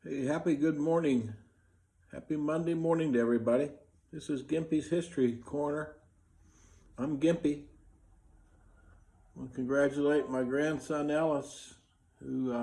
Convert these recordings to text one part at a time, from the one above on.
Hey, happy good morning. Happy Monday morning to everybody. This is Gimpy's History Corner. I'm Gimpy. I want to congratulate my grandson Ellis, who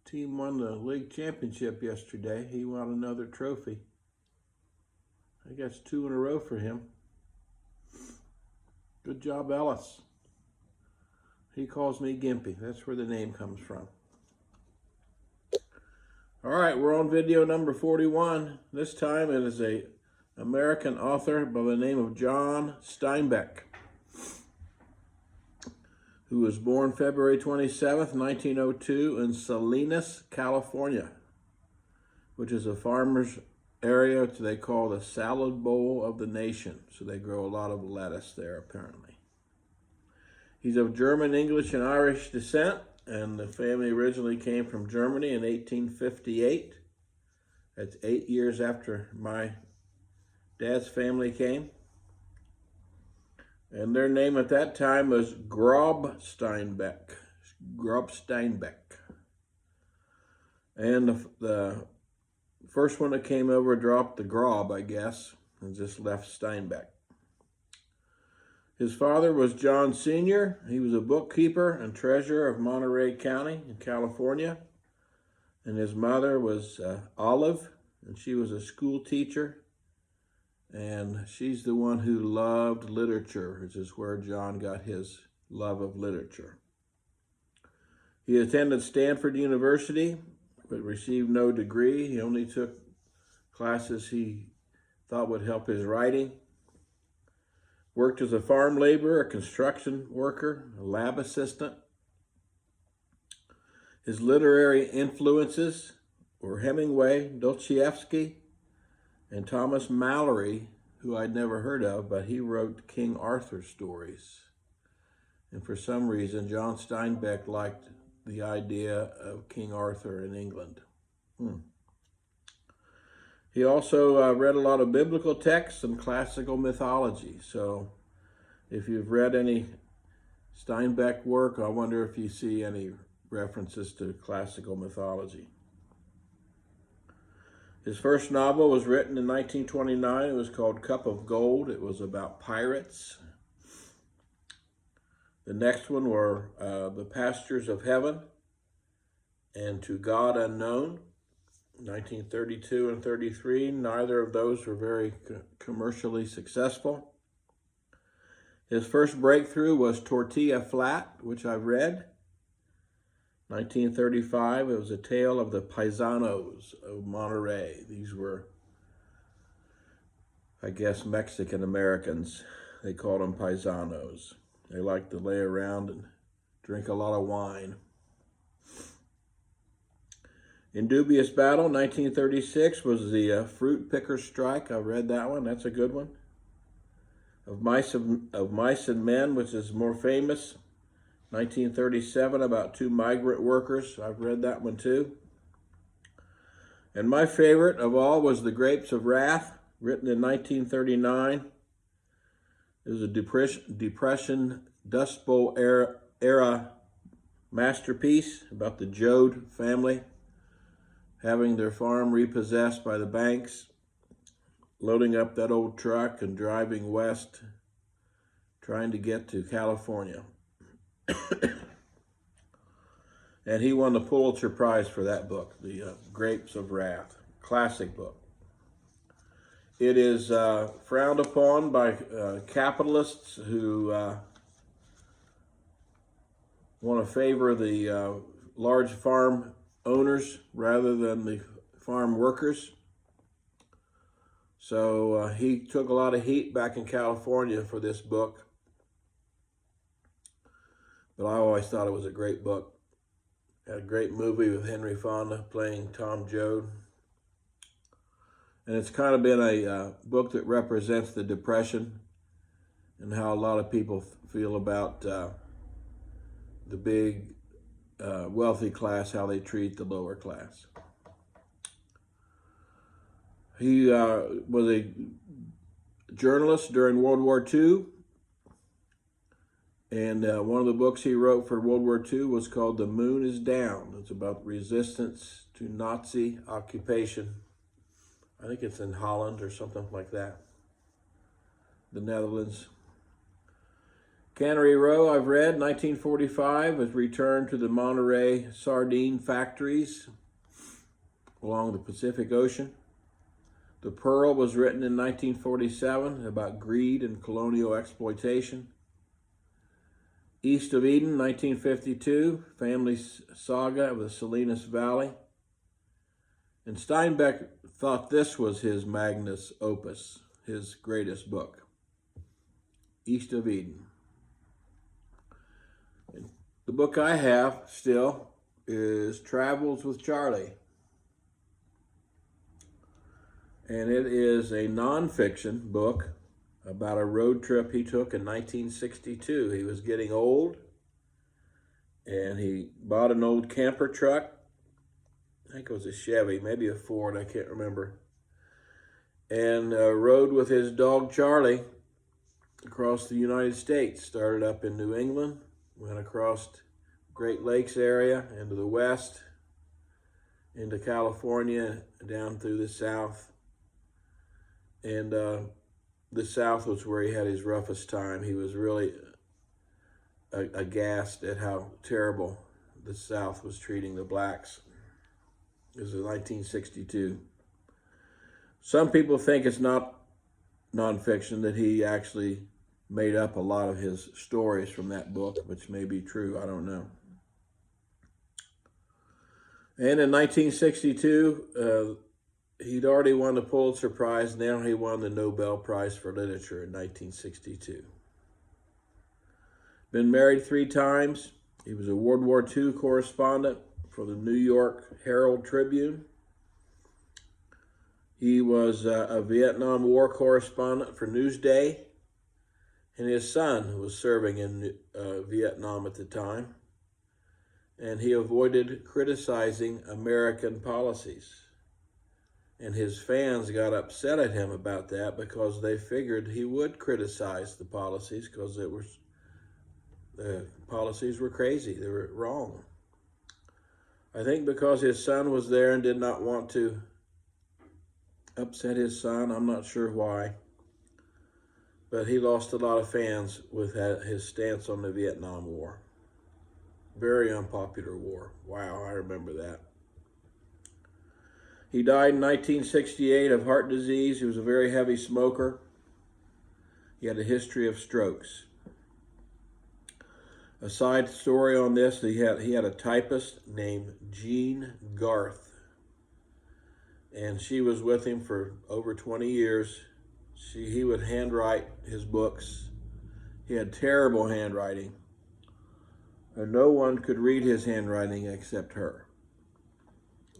team won the league championship yesterday. He won another trophy. I guess 2 in a row for him. Good job, Ellis. He calls me Gimpy. That's where the name comes from. All right, we're on video number 41. This time it is an American author by the name of John Steinbeck, who was born February 27th, 1902 in Salinas, California, which is a farmer's area they call the salad bowl of the nation. So they grow a lot of lettuce there, apparently. He's of German, English, and Irish descent, and the family originally came from Germany in 1858. That's 8 years after my dad's family came. And their name at that time was Grobsteinbeck. And the first one that came over dropped the Grob, I guess, and just left Steinbeck. His father was John Sr. He was a bookkeeper and treasurer of Monterey County in California. And his mother was Olive, and she was a school teacher. And she's the one who loved literature, which is where John got his love of literature. He attended Stanford University, but received no degree. He only took classes he thought would help his writing. Worked as a farm laborer, a construction worker, a lab assistant. His literary influences were Hemingway, Dostoevsky, and Thomas Mallory, who I'd never heard of, but he wrote King Arthur stories. And for some reason, John Steinbeck liked the idea of King Arthur in England. He also read a lot of biblical texts and classical mythology. So if you've read any Steinbeck work, I wonder if you see any references to classical mythology. His first novel was written in 1929. It was called Cup of Gold. It was about pirates. The next one were The Pastures of Heaven and To God Unknown, 1932 and 33. Neither of those were very commercially successful. His first breakthrough was Tortilla Flat, which I've read. 1935, it was a tale of the paisanos of Monterey. These were, I guess, Mexican Americans. They called them paisanos. They liked to lay around and drink a lot of wine. In Dubious Battle, 1936, was the Fruit Picker Strike. I read that one. That's a good one. Of Mice and Men, which is more famous, 1937, about 2 migrant workers. I've read that one too. And my favorite of all was The Grapes of Wrath, written in 1939. It was a Depression Dust Bowl era masterpiece about the Joad family having their farm repossessed by the banks, loading up that old truck and driving west, trying to get to California. And he won the Pulitzer Prize for that book, The Grapes of Wrath. Classic book. It is frowned upon by capitalists who want to favor the large farm owners rather than the farm workers. So he took a lot of heat back in California for this book. But I always thought it was a great book. Had a great movie with Henry Fonda playing Tom Joad. And it's kind of been a book that represents the Depression and how a lot of people feel about the big wealthy class, how they treat the lower class. He was a journalist during World War II. And one of the books he wrote for World War II was called The Moon is Down. It's about resistance to Nazi occupation. I think it's in Holland or something like that, the Netherlands. Cannery Row, I've read, 1945, has returned to the Monterey sardine factories along the Pacific Ocean. The Pearl was written in 1947 about greed and colonial exploitation. East of Eden, 1952, family saga of the Salinas Valley. And Steinbeck thought this was his magnus opus, his greatest book, East of Eden. And the book I have still is Travels with Charlie. And it is a nonfiction book about a road trip he took in 1962. He was getting old, and he bought an old camper truck. I think it was a Chevy, maybe a Ford, I can't remember. And rode with his dog Charlie across the United States. Started up in New England, went across Great Lakes area, into the west, into California, down through the south. And the South was where he had his roughest time. He was really aghast at how terrible the South was treating the blacks. It was in 1962. Some people think it's not nonfiction, that he actually made up a lot of his stories from that book, which may be true, I don't know. And in 1962, he'd already won the Pulitzer Prize. Now he won the Nobel Prize for Literature in 1962. Been married 3 times. He was a World War II correspondent for the New York Herald Tribune. He was a Vietnam War correspondent for Newsday. And his son was serving in Vietnam at the time. And he avoided criticizing American policies. And his fans got upset at him about that because they figured he would criticize the policies because the policies were crazy. They were wrong. I think because his son was there and did not want to upset his son. I'm not sure why. But he lost a lot of fans with his stance on the Vietnam War. Very unpopular war. Wow, I remember that. He died in 1968 of heart disease. He was a very heavy smoker. He had a history of strokes. A side story on this, he had a typist named Jean Garth. And she was with him for over 20 years. He would handwrite his books. He had terrible handwriting. And no one could read his handwriting except her.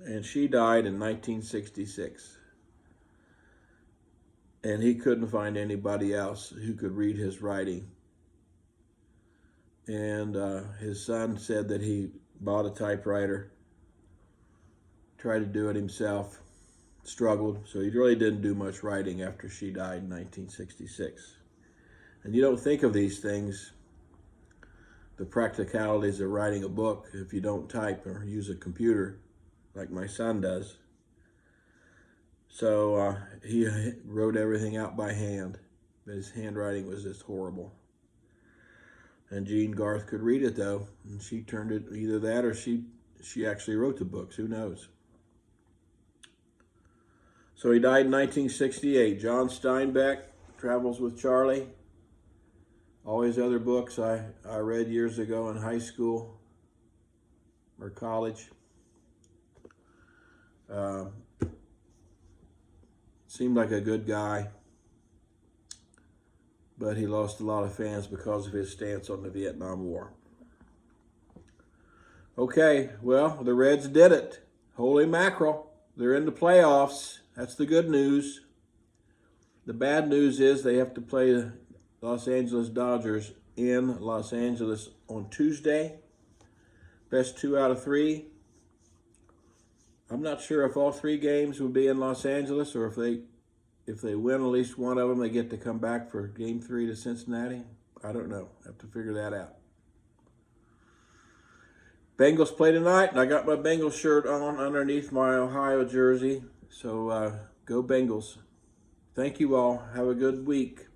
And she died in 1966. And he couldn't find anybody else who could read his writing. And his son said that he bought a typewriter, tried to do it himself, struggled. So he really didn't do much writing after she died in 1966. And you don't think of these things, the practicalities of writing a book, if you don't type or use a computer like my son does. So he wrote everything out by hand, but his handwriting was just horrible. And Jean Garth could read it though, and she turned it, either that or she actually wrote the books, who knows. So he died in 1968. John Steinbeck, Travels with Charlie. All his other books I read years ago in high school or college. Seemed like a good guy, but he lost a lot of fans because of his stance on the Vietnam War. Okay, well, the Reds did it. Holy mackerel, they're in the playoffs. That's the good news. The bad news is they have to play the Los Angeles Dodgers in Los Angeles on Tuesday. Best 2 out of 3. I'm not sure if all 3 games will be in Los Angeles, or if they win at least one of them, they get to come back for Game 3 to Cincinnati. I don't know. I have to figure that out. Bengals play tonight, and I got my Bengals shirt on underneath my Ohio jersey. So go Bengals. Thank you all. Have a good week.